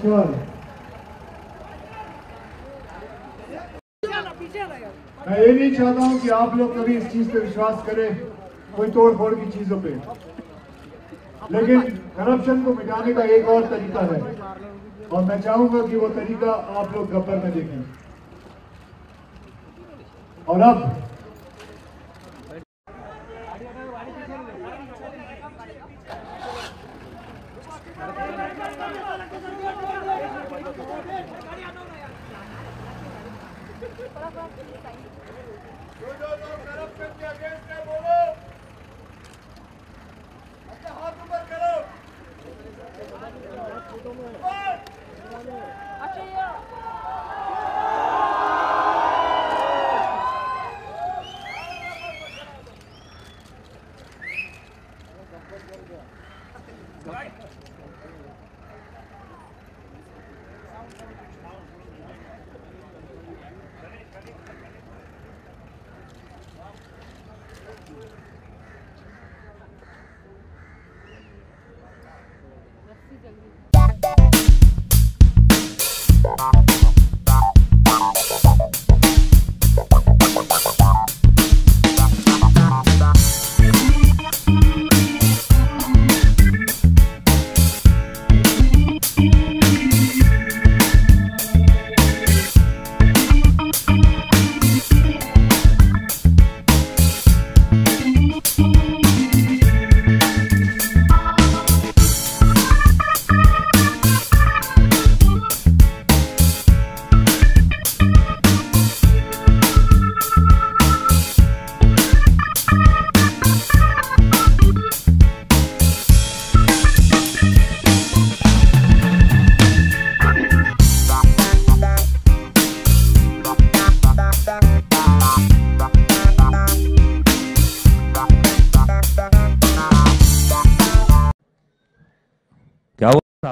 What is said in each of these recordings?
नमस्कार। मैं ये नहीं चाहता हूं कि आप लोग कभी इस चीज पे विश्वास करें, कोई तोड़ फोड़ की चीजों पे, लेकिन करप्शन को मिटाने का एक और तरीका है और मैं चाहूंगा कि वो तरीका आप लोग गब्बर में देखें। और अब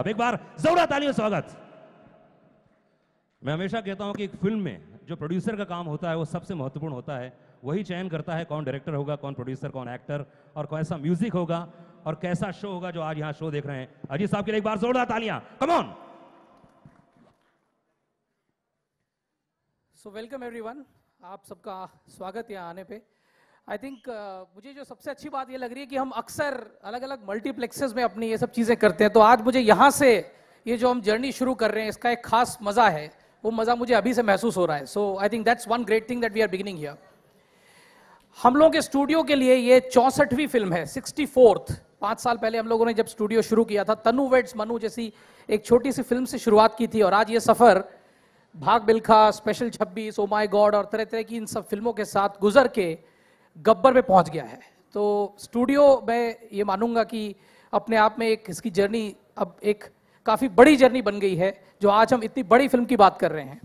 एक बार जोरदार तालियों से स्वागत। मैं हमेशा कहता हूं कि एक फिल्म में जो प्रोड्यूसर का काम होता है वो सबसे महत्वपूर्ण होता है। वही चयन करता है कौन डायरेक्टर होगा, कौन प्रोड्यूसर, कौन एक्टर और कैसा म्यूजिक होगा और कैसा शो होगा जो आज यहां शो देख रहे हैं। अजीत साहब के लिए एक बार जोरदार तालियां, come on. So welcome everyone, आप सबका स्वागत यहाँ आने पे। आई थिंक मुझे जो सबसे अच्छी बात ये लग रही है कि हम अक्सर अलग अलग मल्टीप्लेक्सेस में अपनी ये सब चीज़ें करते हैं, तो आज मुझे यहाँ से ये जो हम जर्नी शुरू कर रहे हैं इसका एक खास मज़ा है, वो मज़ा मुझे अभी से महसूस हो रहा है। So I think that's one great thing that we are beginning here. हम लोगों के स्टूडियो के लिए ये 64वीं फिल्म है, 64th। 5 साल पहले हम लोगों ने जब स्टूडियो शुरू किया था, तनु वेड्स मनु जैसी एक छोटी सी फिल्म से शुरुआत की थी और आज ये सफ़र भाग Milkha, special 26, oh my God और तरह तरह की इन सब फिल्मों के साथ गुजर के गब्बर में पहुंच गया है। तो स्टूडियो मैं ये मानूंगा कि अपने आप में एक इसकी जर्नी अब एक काफ़ी बड़ी जर्नी बन गई है, जो आज हम इतनी बड़ी फिल्म की बात कर रहे हैं।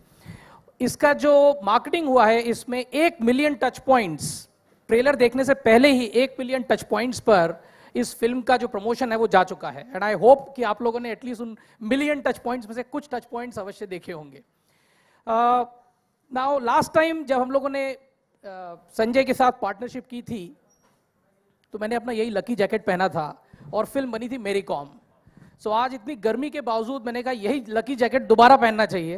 इसका जो मार्केटिंग हुआ है, इसमें 1 मिलियन टच पॉइंट्स, ट्रेलर देखने से पहले ही 1 मिलियन टच पॉइंट्स पर इस फिल्म का जो प्रमोशन है वो जा चुका है। एंड आई होप कि आप लोगों ने एटलीस्ट उन मिलियन टच पॉइंट्स में से कुछ टच पॉइंट्स अवश्य देखे होंगे। नाउ लास्ट टाइम जब हम लोगों ने संजय के साथ पार्टनरशिप की थी तो मैंने अपना यही लकी जैकेट पहना था और फिल्म बनी थी मेरी कॉम। सो आज इतनी गर्मी के बावजूद मैंने कहा यही लकी जैकेट दोबारा पहनना चाहिए,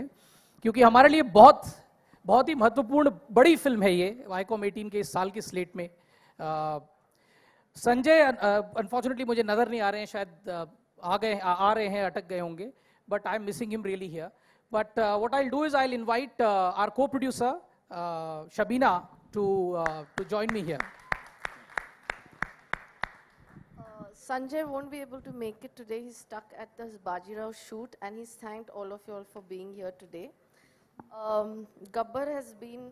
क्योंकि हमारे लिए बहुत बहुत ही महत्वपूर्ण बड़ी फिल्म है ये वाईकॉम 18 के इस साल की स्लेट में। संजय अनफॉर्चुनेटली मुझे नजर नहीं आ रहे हैं, शायद आ रहे हैं, अटक गए होंगे, but I am missing him really here. But what I will do is I will invite our co-producer Shabina to join me here. Sanjay won't be able to make it today. He's stuck at the Bajirao shoot and he's thanked all of you all for being here today. Gabbar has been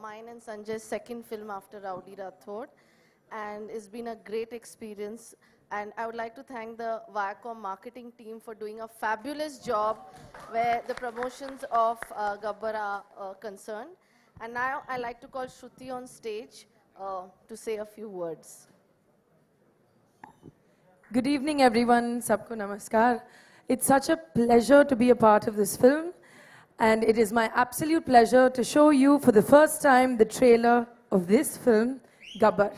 mine and Sanjay's second film after Rowdy Rathod and it's been a great experience. And I would like to thank the Viacom marketing team for doing a fabulous job where the promotions of Gabbar are concerned. And now I'd like to call Shruti on stage to say a few words. Good evening, everyone. Sabko namaskar. It's such a pleasure to be a part of this film. And it is my absolute pleasure to show you for the first time the trailer of this film, Gabbar.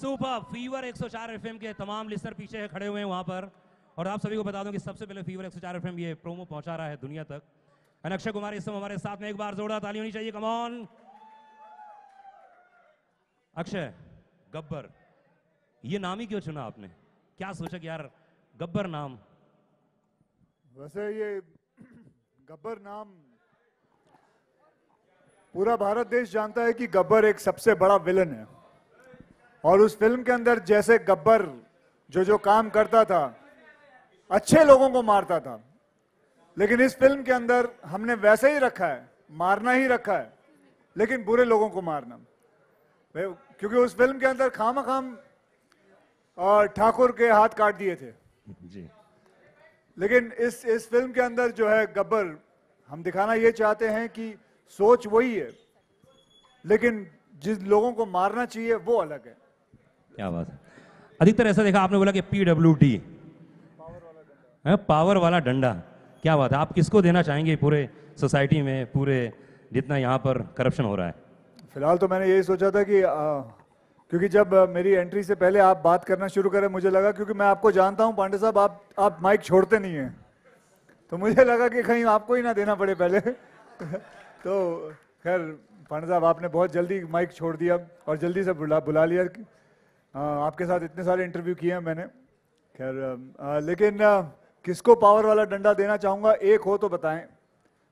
Super fever 104 FM के तमाम listener पीछे खड़े हुए हैं वहां पर, और आप सभी को बता दूं कि सबसे पहले फीवर 104 एफएम ये प्रोमो पहुंचा रहा है दुनिया तक। एंड अक्षय कुमार इस समय हमारे साथ में, एक बार जोरदार ताली होनी चाहिए, कम ऑन। अक्षय, गब्बर, ये नाम ही क्यों चुना आपने? क्या सोचा कि यार गब्बर नाम? वैसे ये गब्बर नाम पूरा भारत देश जानता है कि गब्बर एक सबसे बड़ा विलन है, और उस फिल्म के अंदर जैसे गब्बर जो काम करता था, अच्छे लोगों को मारता था, लेकिन इस फिल्म के अंदर हमने वैसे ही रखा है, मारना ही रखा है, लेकिन बुरे लोगों को मारना। क्योंकि उस फिल्म के अंदर खाम और ठाकुर के हाथ काट दिए थे जी, लेकिन इस फिल्म के अंदर जो है गब्बर, हम दिखाना ये चाहते हैं कि सोच वही है, लेकिन जिन लोगों को मारना चाहिए वो अलग है। क्या बात है। अधिकतर ऐसा देखा आपने बोला कि PWD, पावर वाला डंडा, क्या बात है। आप किसको देना चाहेंगे पूरे सोसाइटी में, पूरे जितना यहाँ पर करप्शन हो रहा है? फिलहाल तो मैंने यही सोचा था कि क्योंकि जब मेरी एंट्री से पहले आप बात करना शुरू करें, मुझे लगा, क्योंकि मैं आपको जानता हूं पांडे साहब, आप माइक छोड़ते नहीं हैं, तो मुझे लगा कि कहीं आपको ही ना देना पड़े पहले। तो खैर पांडे साहब, आपने बहुत जल्दी माइक छोड़ दिया और जल्दी से बुला लिया। आपके साथ इतने सारे इंटरव्यू किए हैं मैंने। खैर लेकिन किसको पावर वाला डंडा देना चाहूंगा, एक हो तो बताएं।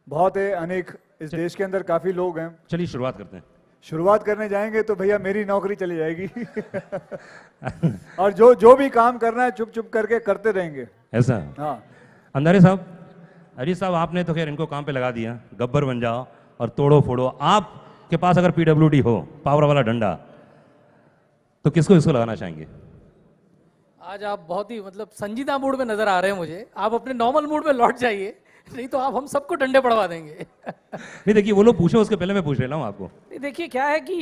बहुत है, अनेक इस देश के अंदर काफी लोग हैं। चलिए शुरुआत करते हैं। शुरुआत करने जाएंगे तो भैया मेरी नौकरी चली जाएगी। और जो भी काम करना है चुप चुप करके करते रहेंगे। ऐसा? हाँ। अंधारे साहब, अजीत साहब, आपने तो खैर इनको काम पे लगा दिया, गब्बर बन जाओ और तोड़ो फोड़ो। आपके पास अगर PWD हो, पावर वाला डंडा, तो किसको इसको लगाना चाहेंगे? आज आप बहुत ही मतलब संजीदा मूड में नजर आ रहे हैं मुझे। आप अपने नॉर्मल मूड में लौट जाइए, नहीं तो आप हम सबको डंडे पड़वा देंगे। नहीं देखिए, वो लोग पूछे उसके पहले मैं पूछ रहा हूँ आपको। देखिए क्या है कि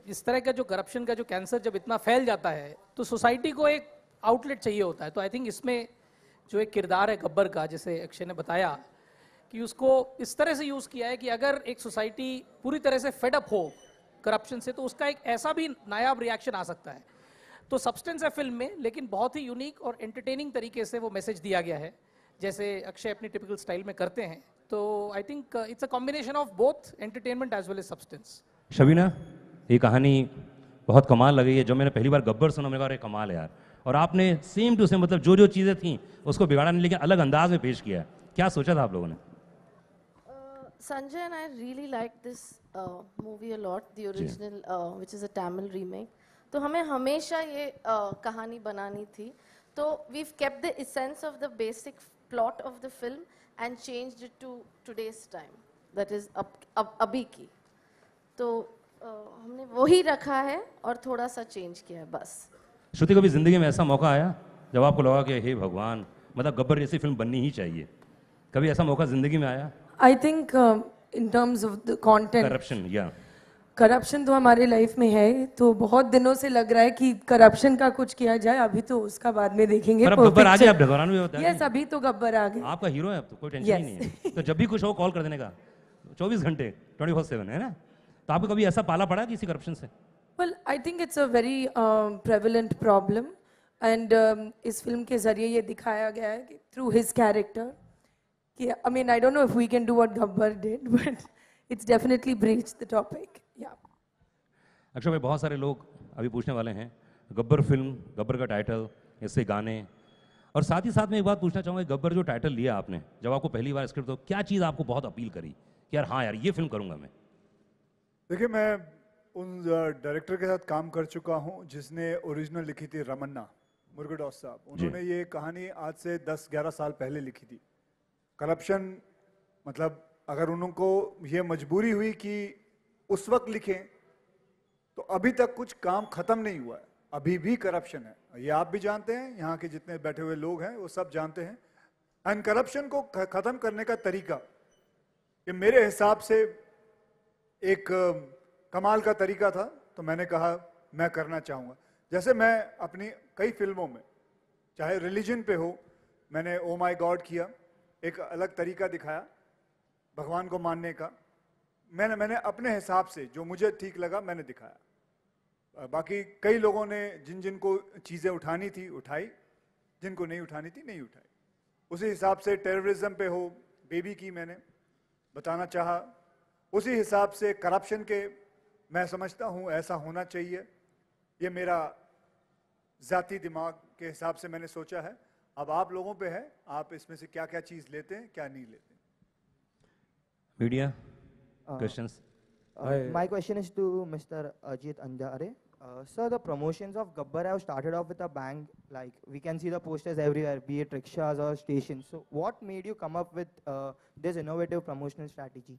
इस तरह का जो करप्शन का जो कैंसर जब इतना फैल जाता है, तो सोसाइटी को एक आउटलेट चाहिए होता है। तो आई थिंक इसमें जो एक किरदार है गब्बर का, जैसे अक्षय ने बताया, कि उसको इस तरह से यूज किया है कि अगर एक सोसाइटी पूरी तरह से फेड अप हो करप्शन से, तो उसका एक ऐसा भी नायाब रिएक्शन आ सकता है। तो सब्सटेंस है फिल्म में, लेकिन बहुत ही यूनिक और एंटरटेनिंग तरीके से वो मैसेज दिया गया है, जैसे अक्षय अपनी टिपिकल स्टाइल में करते हैं। तो I think it's a combination of both entertainment as well as substance. Shabina, ये कहानी बहुत कमाल लगी है। जो मैंने पहली बार गब्बर सुना, मेरे को कमाल है यार। और आपने सेम टू सेम, मतलब जो चीज़ें थी उसको बिगाड़ा नहीं, लेकिन अलग अंदाज में पेश किया है। क्या सोचा था आप लोगों ने? Sanjay and I really like this movie a lot, the original, which is a Tamil remake. तो हमें हमेशा ये कहानी बनानी थी। तो we've kept the essence of the basic plot of the film and changed it to today's time, that is अभी की। तो हमने वही रखा है और थोड़ा सा चेंज किया है बस। श्रुति, कभी जिंदगी में ऐसा मौका आया जब आपको लगा कि हे भगवान, मतलब गब्बर जैसी फिल्म बननी ही चाहिए? कभी ऐसा मौका जिंदगी में आया? I think in terms of the content, corruption, या करप्शन तो हमारे लाइफ में है, तो बहुत दिनों से लग रहा है कि करप्शन का कुछ किया जाए। अभी तो उसका बाद में देखेंगे। पर अब गब्बर आ जाए, अब ढगौरान भी होता है। यस, अभी तो गब्बर आ गए। आपका हीरो है, अब तो कोई टेंशन ही नहीं है। तो जब भी कुछ हो कॉल कर देने का, 24 घंटे 24/7, है ना? तो आपको कभी ऐसा पाला पड़ा किसी करप्शन से? Well, I think it's a very prevalent problem, and इस फिल्म के जरिए ये दिखाया गया है कि through his character, कि I mean I don't know if we can do what Gabbar did, but it's definitely breached the topic. Yeah. Akshay भाई, बहुत सारे लोग अभी पूछने वाले हैं गब्बर फिल्म, गब्बर का टाइटल, इससे गाने, और साथ ही साथ में एक बात पूछना चाहूँगा, गब्बर जो टाइटल लिया आपने, जब आपको पहली बार स्क्रिप्ट, तो क्या चीज़ आपको बहुत अपील करी कि यार हाँ यार ये फिल्म करूँगा मैं? देखिए, मैं उन डायरेक्टर के साथ काम कर चुका हूं जिसने ओरिजिनल लिखी थी, रमन्ना मुरुगदास साहब। उन्होंने ये कहानी आज से 10-11 साल पहले लिखी थी। करप्शन, मतलब अगर उनको ये मजबूरी हुई कि उस वक्त लिखें, तो अभी तक कुछ काम खत्म नहीं हुआ है, अभी भी करप्शन है। ये आप भी जानते हैं, यहाँ के जितने बैठे हुए लोग हैं वो सब जानते हैं। एंड करप्शन को खत्म करने का तरीका, ये मेरे हिसाब से एक कमाल का तरीका था, तो मैंने कहा मैं करना चाहूँगा। जैसे मैं अपनी कई फिल्मों में, चाहे रिलीजन पे हो, मैंने ओ माय गॉड किया, एक अलग तरीका दिखाया भगवान को मानने का। मैंने अपने हिसाब से जो मुझे ठीक लगा मैंने दिखाया, बाकी कई लोगों ने जिनको चीज़ें उठानी थी उठाई, जिनको नहीं उठानी थी नहीं उठाई। उसी हिसाब से टेररिज्म पे हो, बेबी की मैंने बताना चाहा। उसी हिसाब से करप्शन के मैं समझता हूँ ऐसा होना चाहिए। ये मेरा ज़ाती दिमाग के हिसाब से मैंने सोचा है। अब आप लोगों पे है, आप इसमें से क्या क्या चीज़ लेते हैं, क्या नहीं लेते। Media questions. My question is to Mr. Ajit Andhare. Sir, the promotions of Gabbar have started off with a bang. Like we can see the posters everywhere, be it rickshaws or stations. So, what made you come up with this innovative promotional strategy?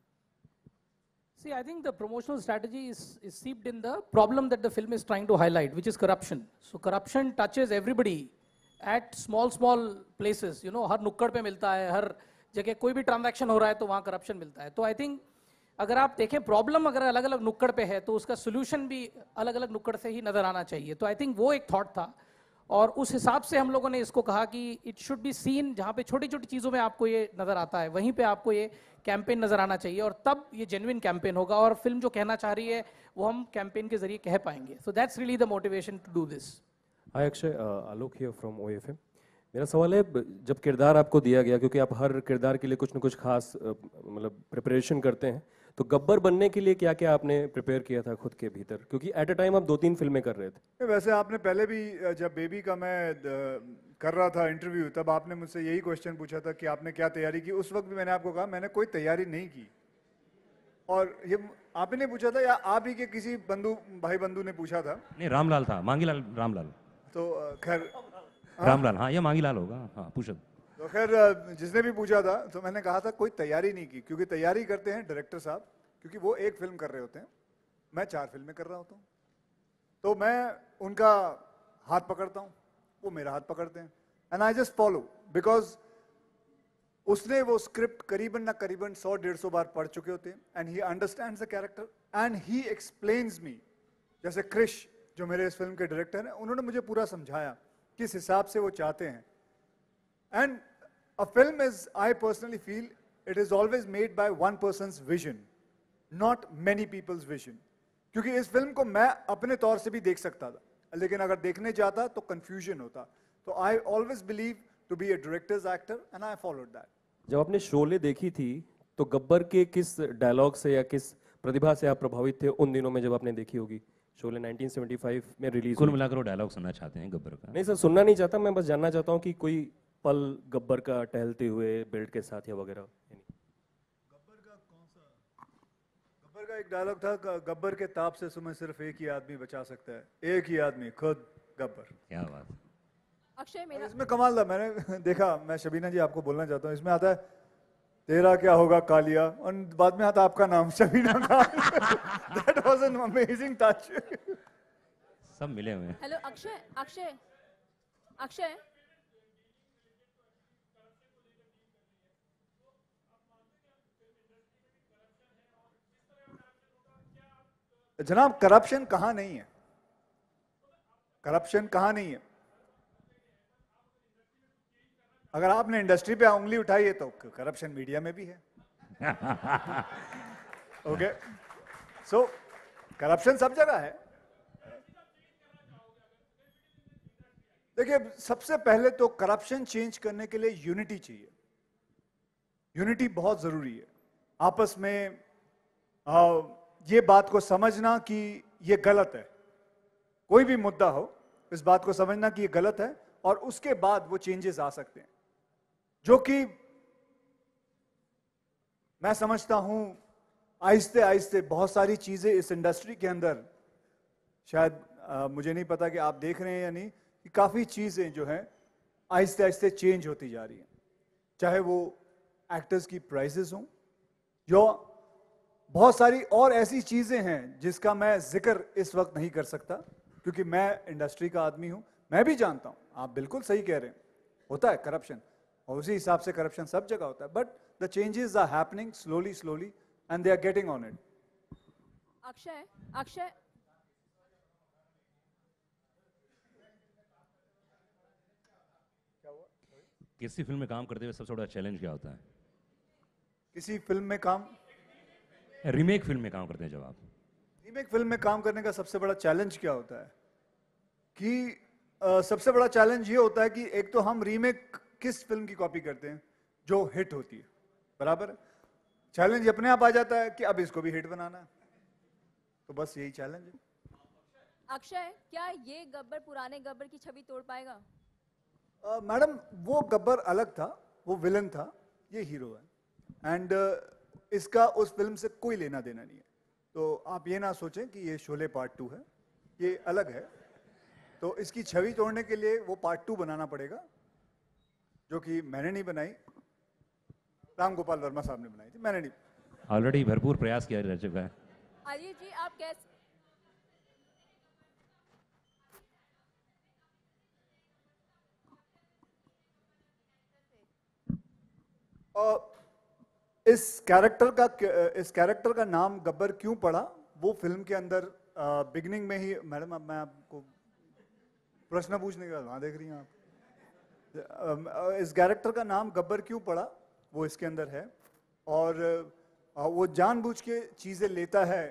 See, I think the promotional strategy is seeped in the problem that the film is trying to highlight, which is corruption. So corruption touches everybody at small places. You know, हर नुक्कड़ पे मिलता है, हर जगह कोई भी transaction हो रहा है तो वहाँ करप्शन मिलता है। तो आई थिंक अगर आप देखें प्रॉब्लम अगर अलग अलग नुक्कड़ पे है तो उसका सोल्यूशन भी अलग अलग नुक्कड़ से ही नजर आना चाहिए। तो आई थिंक वो एक थॉट था और उस हिसाब से हम लोगों ने इसको कहा कि इट शुड बी सीन, जहाँ पे छोटी छोटी चीज़ों में आपको ये नजर आता है वहीं पे आपको ये कैंपेन नजर आना चाहिए और तब ये जेन्युइन कैंपेन होगा और फिल्म जो कहना चाह रही है वो हम कैंपेन के जरिए कह पाएंगे। So that's really the motivation to do this. Hi Akshay, Alok here from OFM। मेरा सवाल है, जब किरदार आपको दिया गया, क्योंकि आप हर किरदार के लिए कुछ न कुछ खास मतलब प्रिपरेशन करते हैं, तो गब्बर बनने के लिए क्या क्या आपने प्रिपेयर किया था खुद के भीतर, क्योंकि एट अ टाइम आप 2-3 फिल्में कर रहे थे। वैसे आपने पहले भी जब बेबी का मैं कर रहा था इंटरव्यू, तब आपने मुझसे यही क्वेश्चन पूछा था कि आपने क्या तैयारी की। उस वक्त भी मैंने आपको कहा मैंने कोई तैयारी नहीं की। और ये आप ही ने पूछा था या आप ही के किसी भाई बंधु ने पूछा था? नहीं, रामलाल था, मांगीलाल रामलाल। तो खैर रामलाल, हाँ ये मांगीलाल होगा, हाँ पूछो। तो खैर जिसने भी पूछा था तो मैंने कहा था कोई तैयारी नहीं की, क्योंकि तैयारी करते हैं डायरेक्टर साहब, क्योंकि वो एक फिल्म कर रहे होते हैं, मैं 4 फिल्में कर रहा होता हूँ। तो मैं उनका हाथ पकड़ता हूँ, वो मेरा हाथ पकड़ते हैं, and I just follow, because उसने वो स्क्रिप्ट करीबन ना करीबन 100-150 बार पढ़ चुके होते हैं, and he understands the character and he explains me. जैसे क्रिश जो मेरे इस फिल्म के डायरेक्टर हैं, उन्होंने मुझे पूरा समझाया किस हिसाब से वो चाहते हैं। And a film is, I personally feel, it is always made by one person's vision, not many people's vision. क्योंकि इस फिल्म को मैं अपने तौर से भी देख सकता था, लेकिन अगर देखने जाता तो कंफ्यूजन होता। तो I always believe to be a director's actor and I followed that. जब आपने शोले देखी थी तो गब्बर के किस डायलॉग से या किस प्रतिभा से आप प्रभावित थे उन दिनों में जब आपने देखी होगी? शोले 1975 में रिलीज। कुल मिलाकर वो डायलॉग सुनना चाहते हैं गब्बर का? नहीं सर, सुनना नहीं चाहता, मैं बस जानना चाहता हूँ कि कोई पल गब्बर का टहलते हुए बेल्ट के साथ या वगैरह। गब्बर का एक डायलॉग था, गब्बर के ताप से तुम्हें सिर्फ एक ही आदमी बचा सकता है, एक ही आदमी, खुद गब्बर। क्या बात। अक्षय मेरा इसमें कमाल था, मैंने देखा, मैं शबीना जी आपको बोलना चाहता हूँ, इसमें आता है तेरा क्या होगा कालिया, और बाद में आता आपका नाम शबीना का। That was an amazing touch. सब मिले हुए हैं। हेलो अक्षय, अक्षय अक्षय जनाब, करप्शन कहाँ नहीं है? करप्शन कहाँ नहीं है? अगर आपने इंडस्ट्री पे उंगली उठाई है तो करप्शन मीडिया में भी है। ओके, सो करप्शन सब जगह है। देखिए, सबसे पहले तो करप्शन चेंज करने के लिए यूनिटी चाहिए। यूनिटी बहुत जरूरी है। आपस में ये बात को समझना कि ये गलत है, कोई भी मुद्दा हो, इस बात को समझना कि ये गलत है, और उसके बाद वो चेंजेस आ सकते हैं, जो कि मैं समझता हूं आहिस्ते आहिस्ते बहुत सारी चीजें इस इंडस्ट्री के अंदर, शायद मुझे नहीं पता कि आप देख रहे हैं या नहीं, कि काफी चीजें जो हैं आहिस्ते आहिस्ते चेंज होती जा रही हैं। चाहे वो एक्टर्स की प्राइसेस हों, जो बहुत सारी और ऐसी चीजें हैं जिसका मैं जिक्र इस वक्त नहीं कर सकता, क्योंकि मैं इंडस्ट्री का आदमी हूं। मैं भी जानता हूं, आप बिल्कुल सही कह रहे हैं, होता है करप्शन, और उसी हिसाब से करप्शन सब जगह होता है, but the changes are happening slowly slowly and they are getting on it. Akshay Akshay किसी फिल्म में काम करते हुए सबसे बड़ा चैलेंज क्या होता है? किसी फिल्म में काम, रीमेक फिल्म में काम करते हैं जब आप? रीमेक फिल्म में काम करने का सबसे बड़ा चैलेंज क्या होता है कि सबसे बड़ा चैलेंज ये होता है कि एक तो हम रीमेक किस फिल्म की कॉपी करते हैं जो हिट होती है, बराबर। चैलेंज अपने आप आ जाता है कि अब इसको भी हिट बनाना है, तो बस यही चैलेंज है। अक्षय, क्या ये गब्बर पुराने गब्बर की छवि तोड़ पाएगा? मैडम, वो गब्बर अलग था, वो विलन था, ये हीरो है। एंड इसका उस फिल्म से कोई लेना देना नहीं है। तो आप ये ना सोचें कि ये शोले पार्ट 2 है, ये अलग है। तो इसकी छवि तोड़ने के लिए वो पार्ट 2 बनाना पड़ेगा, जो कि मैंने नहीं बनाई, राम गोपाल वर्मा साहब ने बनाई थी, मैंने नहीं। ऑलरेडी भरपूर प्रयास किया जा चुका है। अजीत जी, आप कैसे इस कैरेक्टर का नाम गब्बर क्यों पड़ा, वो फिल्म के अंदर बिगिनिंग में ही, मैडम अब मैं आपको प्रश्न पूछने के बाद वहां देख रही हैं आप, इस कैरेक्टर का नाम गब्बर क्यों पड़ा वो इसके अंदर है। और वो जानबूझ के चीजें लेता है,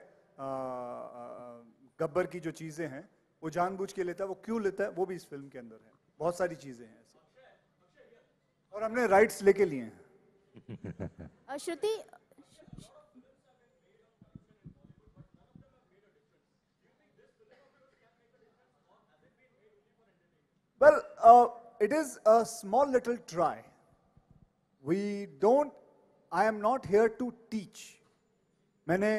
गब्बर की जो चीजें हैं वो जानबूझ के लेता है, वो क्यों लेता है वो भी इस फिल्म के अंदर है। बहुत सारी चीजें हैं ऐसे, और हमने राइट्स लेके लिए हैं। श्रुति, Well, it is a small little try. I am not here to teach. मैंने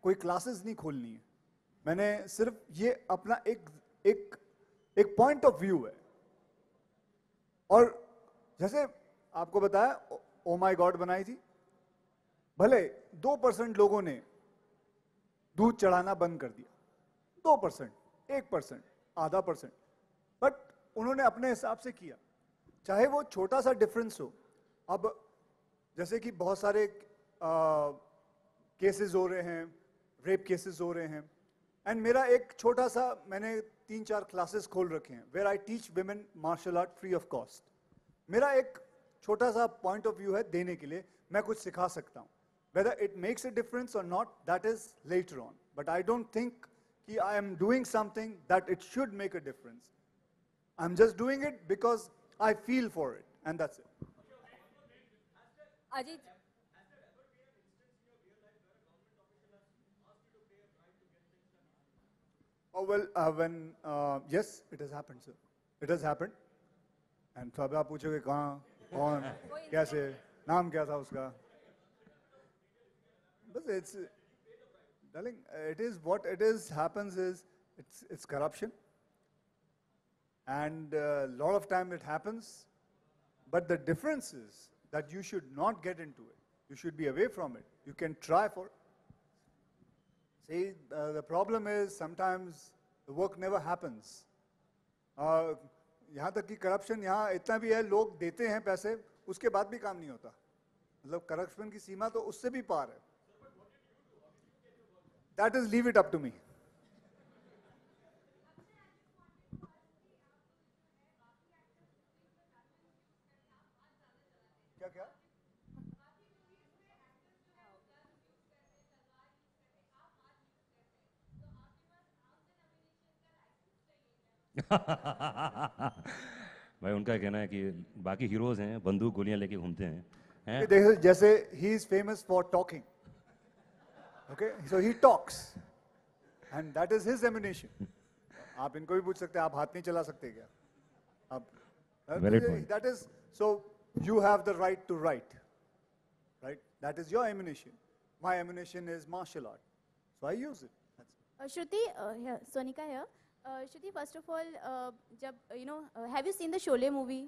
कोई क्लासेस नहीं खोलनी है, मैंने सिर्फ ये अपना एक पॉइंट ऑफ व्यू है। और जैसे आपको बताया, ओ माय गॉड बनाई थी, भले 2% लोगों ने दूध चढ़ाना बंद कर दिया, 2%, 1%, आधा %, बट उन्होंने अपने हिसाब से किया, चाहे वो छोटा सा डिफरेंस हो। अब जैसे कि बहुत सारे केसेस हो रहे हैं, रेप केसेस हो रहे हैं, एंड मेरा एक छोटा सा, मैंने 3-4 क्लासेस खोल रखे हैं where I teach women martial art free of cost. मेरा एक छोटा सा पॉइंट ऑफ व्यू है देने के लिए, मैं कुछ सिखा सकता हूँ। Whether it makes a difference और not, that is later on, but I don't think कि I am doing something that it should make a difference. I'm just doing it because I feel for it, and that's it. Ajit, Oh well, yes, it has happened, sir. It has happened. And तो अब आप पूछोगे कहाँ, कौन, कैसे, नाम क्या था उसका? बस it's, darling, it is what it is. Happens is it's corruption. And a lot of time it happens, but the difference is that you should not get into it. You should be away from it. You can try for it. See, the problem is sometimes the work never happens. यहाँ तक कि corruption यहाँ इतना भी है, लोग देते हैं पैसे, उसके बाद भी काम नहीं होता। मतलब करप्शन की सीमा तो उससे भी पार है। That is, leave it up to me. क्या भाई उनका कहना है कि बाकी हीरोज हैं बंदूक गोलियां लेके घूमते हैं, देखो जैसे he is famous for talking, okay, so he talks and that is his ammunition. आप इनको भी पूछ सकते हैं, आप हाथ नहीं चला सकते क्या? आप that is, so you have the right to write, right? That is your ammunition. My ammunition is martial art, so I use it. Shruti, here, Sonika here. Shruti, first of all, have you seen the Sholay movie?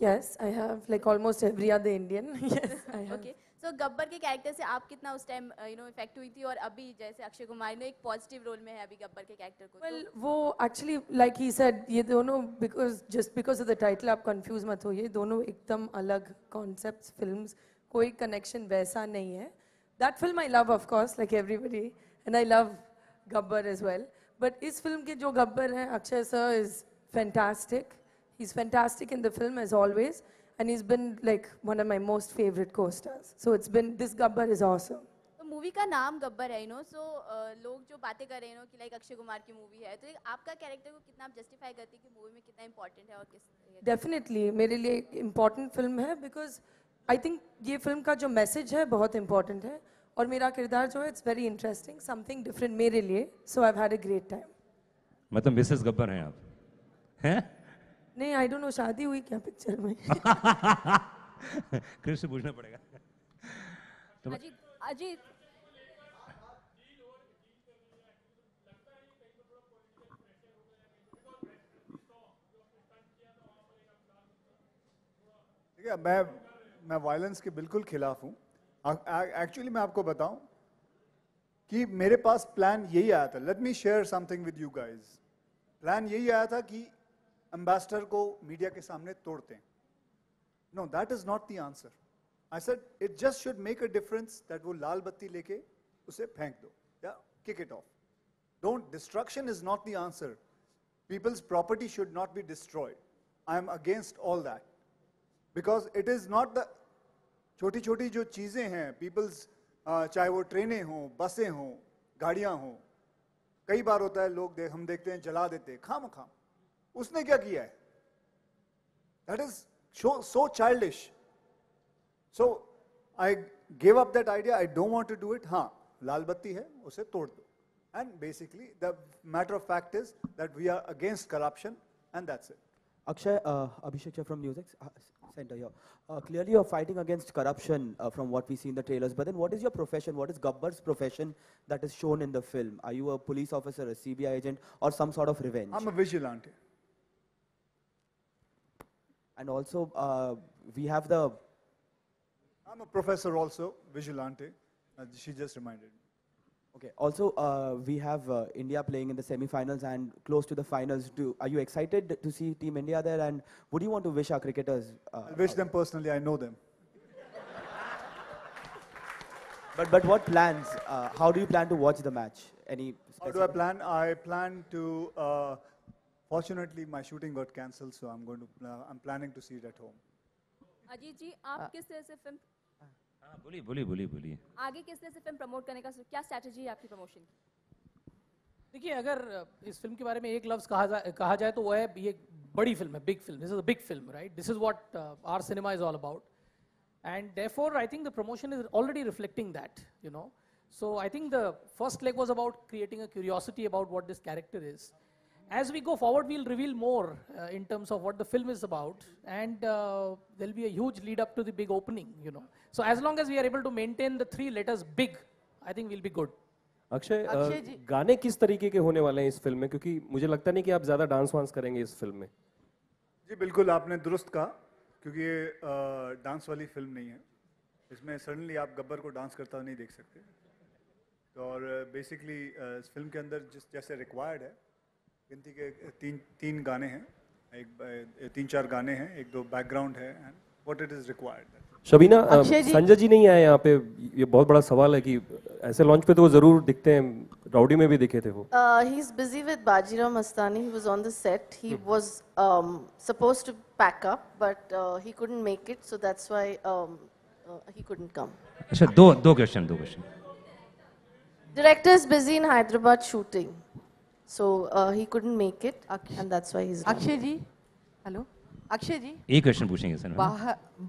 Yes, I have, like almost every other Indian. Yes, I have. Okay. So Gabbar के character से आप कितना उस time effect हुई थी, और अभी जैसे अक्षय कुमार ने एक पॉजिटिव रोल में है अभी गब्बर के कैरेक्टर को? Well, वो actually like he said, ये दोनों because of the title आप confuse मत हो, ये दोनों एकदम अलग concepts, films, कोई connection वैसा नहीं है. That film I love of course, like everybody, and I love Gabbar as well. But इस film के जो गब्बर हैं, Akshay sir is fantastic. He's fantastic in the film as always, and he's been like one of my most favorite co-stars. So it's been, this Gabbar is awesome. तो movie का नाम गब्बर है, सो लोग जो बातें कर रहे हैं कि लाइक अक्षय कुमार की मूवी है, तो आपका कैरेक्टर को कितना आप जस्टिफाई करती है कि मूवी में कितना इंपॉर्टेंट है और किस डेफिनेटली मेरे लिए इम्पॉर्टेंट फिल्म है, बिकॉज आई थिंक ये फिल्म का जो मैसेज है बहुत इम्पॉर्टेंट है, और मेरा किरदार जो है it's very interesting, something different मेरे लिए, so I have had a great time. मतलब मिसेस गब्बर हैं आप, हैं? नहीं, आई डोंट नो, शादी हुई क्या पिक्चर में? क्रिश से पूछना पड़ेगा। तो अजीत अजीत ठीक है, मैं वायलेंस के बिल्कुल खिलाफ हूं। एक्चुअली मैं आपको बताऊं कि मेरे पास प्लान यही आया था। Let me share something with you guys. Plan यही आया था कि एम्बेसडर को मीडिया के सामने तोड़ते हैं। No, that is not the answer. I said it just should make a difference that वो लाल बत्ती लेके उसे फेंक दो या kick it off. Don't, destruction is not the answer. People's property should not be destroyed. I am against all that, because it is not the छोटी छोटी जो चीजें हैं, पीपल्स, चाहे वो ट्रेनें हों, बसें हों, गाड़ियां हों, कई बार होता है लोग हम देखते हैं जला देते हैं खाम खाम। उसने क्या किया है? That is so childish. So I give up that idea. I don't want to do it. हाँ, लाल बत्ती है, उसे तोड़ दो। And basically the matter of fact is that we are against corruption and that's it. Akshay, Abhishek from Newsx Center here. Clearly you're fighting against corruption from what we see in the trailers, but then what is your profession? What is Gabbar's profession that is shown in the film? Are you a police officer, a CBI agent, or some sort of revenge? I'm a vigilante. And also, we have the... I'm a professor also, vigilante. She just reminded me. Okay, also we have India playing in the semi-finals and close to the finals. Are you excited to see Team India there, and would you want to wish our cricketers? I wish them personally, I know them. But what plans? How do you plan to watch the match? Any specific? How do I plan? I plan to, fortunately my shooting got cancelled, so I'm planning to see it at home. Ajit ji, आप किस तरह से film बोलिए। आगे किस तरह से film promote करने का क्या स्ट्रैटेजी है आपकी प्रमोशन की? देखिए, अगर इस फिल्म के बारे में एक लफ्ज कहा जाए तो वो है, ये बड़ी फिल्म है, big film. This is a big film, right? This is what our cinema is all about, and therefore I think the promotion is already reflecting that, So I think the first leg was about creating a curiosity about what this character is. As we go forward, we'll reveal more in terms of what the film is about, and there'll be a huge lead up to the big opening, So as long as we are able to maintain the 3 letters big, I think we'll be good. Akshay, गाने किस तरीके के होने वाले हैं इस film में? क्योंकि मुझे लगता नहीं कि आप ज्यादा डांस वांस करेंगे इस फिल्म में। जी बिल्कुल, आपने दुरुस्त कहा, क्योंकि ये डांस वाली फिल्म नहीं है। इसमें सडनली आप गब्बर को डांस करता नहीं देख सकते। तो और बेसिकली इस फिल्म के अंदर जैसे रिक्वायर्ड है, गिनती के तीन गाने हैं, 3-4 गाने हैं, 1-2 बैकग्राउंड है, and what it is required. Shabina, Sanjay ji नहीं आए यहाँ पे, ये बहुत बड़ा सवाल है कि ऐसे लॉन्च पे तो वो जरूर दिखते हैं, राउडी में भी दिखे थे वो। He is busy with Bajirao Mastani. He was on the set. He was supposed to pack up, but he couldn't make it, so that's why he couldn't come. अच्छा, दो question. Director is busy in Hyderabad shooting, so he couldn't make it, and that's why he's. Akshay ji, hello Akshay ji, एक question पूछेंगे sir.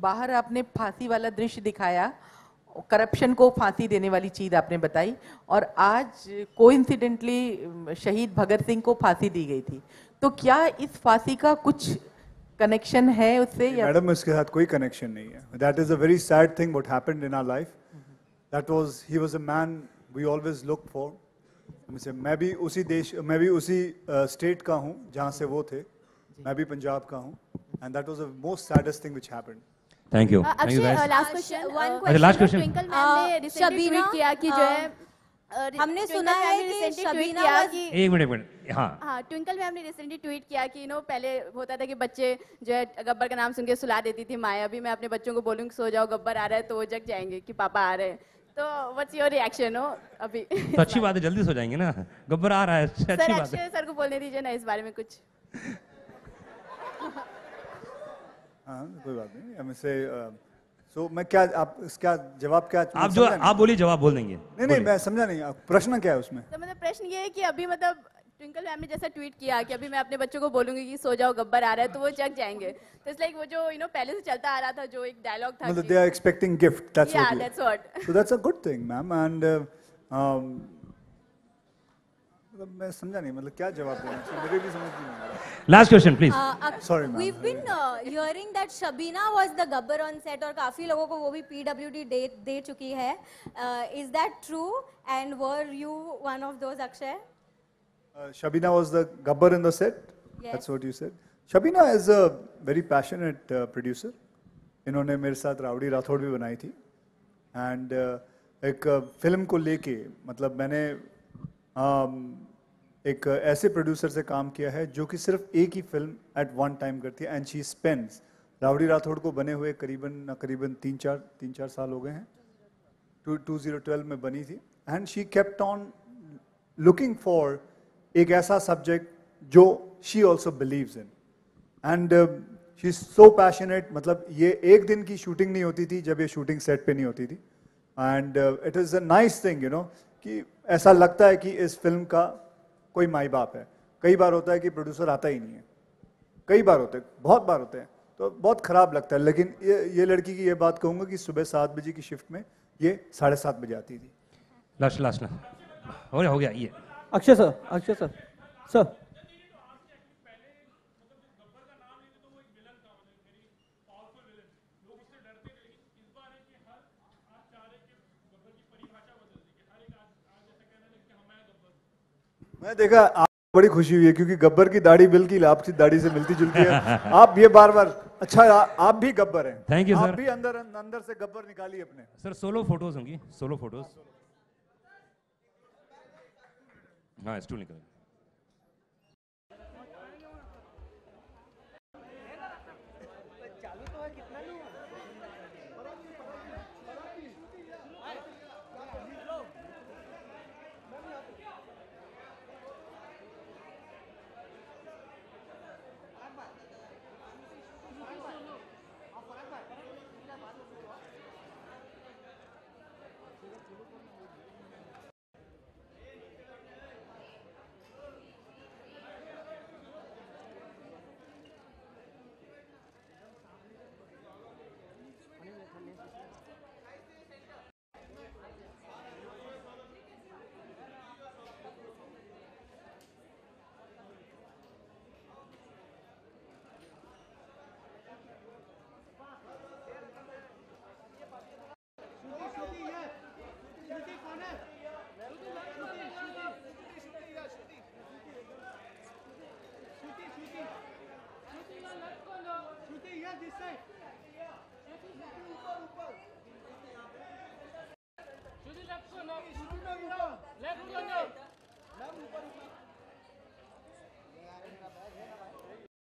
बाहर आपने फांसी वाला दृश्य दिखाया, करप्शन को फांसी देने वाली चीज आपने बताई, और आज कोइंसिडेंटली शहीद भगत सिंह को फांसी दी गई थी, तो क्या इस फांसी का कुछ कनेक्शन है उससे? मैडम, इसके साथ कोई कनेक्शन नहीं है। That is a very sad thing what happened in our life. That was, he was a man we always look for. मैं भी उसी स्टेट का हूँ जहाँ से वो थे, मैं भी पंजाब का हूँ, and that was the most saddest thing which happened. Thank you. Last question. Last question. Twinkle ma'am ने रिसेंटली ट्वीट किया कि जो है, हमने सुना है कि शबीना एक मिनट, हाँ, ट्विंकल मैम ने रिसेंटली ट्वीट किया कि पहले होता था कि बच्चे जो है गब्बर का नाम सुन के सुला देती थी माया। अभी मैं अपने बच्चों को बोलूँगी सो जाओ, गब्बर आ रहा है, तो वो जग जाएंगे कि पापा आ रहे हैं। तो व्हाट्स योर रिएक्शन हो अभी? तो अच्छी बात है, जल्दी सो जाएंगे ना, गब्बर आ रहा है, अच्छी बात है। अक्षय सर को बोलने दीजिए ना इस बारे में कुछ। हाँ, कोई बात नहीं। हम इसे So मैं क्या आप इसका जवाब क्या आप जो आप बोलिए जवाब बोल देंगे। नहीं मैं समझा नहीं, प्रश्न क्या है उसमें? तो मतलब प्रश्न ये है कि अभी मतलब ट्विंकल मैम ने जैसा ट्वीट किया कि अभी मैं अपने बच्चों को बोलूंगी कि सो जाओ गब्बर आ रहा है तो वो जग जाएंगे, तो इट्स लाइक वो जो पहले से चलता आ रहा था जो एक डायलॉग था मतलब they are expecting gift, that's yeah, what that's what. So that's a good thing ma'am, and मतलब मैं समझा नहीं, मतलब क्या जवाब देना चाहिए, मेरे भी समझ नहीं आ रहा। Last question please. Sorry ma'am. We've been hearing that Shabina was the Gabbar on set और काफी लोगों को वो भी PWD दे चुकी है. Is that true? And were you one of those, Akshay? Shabina was the Gabbar in the set? Yes. That's what you said. Shabina is a very passionate producer. इन्होंने मेरे साथ राउडी राठौड़ भी बनाई थी, and एक film को लेके मतलब मैंने एक ऐसे प्रोड्यूसर से काम किया है जो कि सिर्फ एक ही फिल्म एट वन टाइम करती है, and she spends, rowdy Rathore को बने हुए करीबन 3-4 साल हो गए हैं, 2012 में बनी थी, and she kept on looking for एक ऐसा सब्जेक्ट जो she also believes in, and she is so passionate. मतलब ये एक दिन की शूटिंग नहीं होती थी जब ये शूटिंग सेट पे नहीं होती थी, and it is a nice thing कि ऐसा लगता है कि इस फिल्म का कोई माई बाप है। कई बार होता है कि प्रोड्यूसर आता ही नहीं है, कई बार होते हैं, बहुत बार होते हैं, तो बहुत खराब लगता है। लेकिन ये लड़की की ये बात कहूँगा कि सुबह 7 बजे की शिफ्ट में ये 7:30 बजे आती थी। लास्ट हो गया ये। अक्षय सर सर मैं देखा आप बड़ी खुशी हुई है क्योंकि गब्बर की दाढ़ी बिल्कुल आपकी दाढ़ी से मिलती जुलती है। आप ये बार अच्छा आप भी गब्बर हैं। Thank you sir. आप भी अंदर से गब्बर निकालिए अपने। सर सोलो फोटोज होंगी, सोलो फोटोज। हाँ स्टूल निकाल। Left,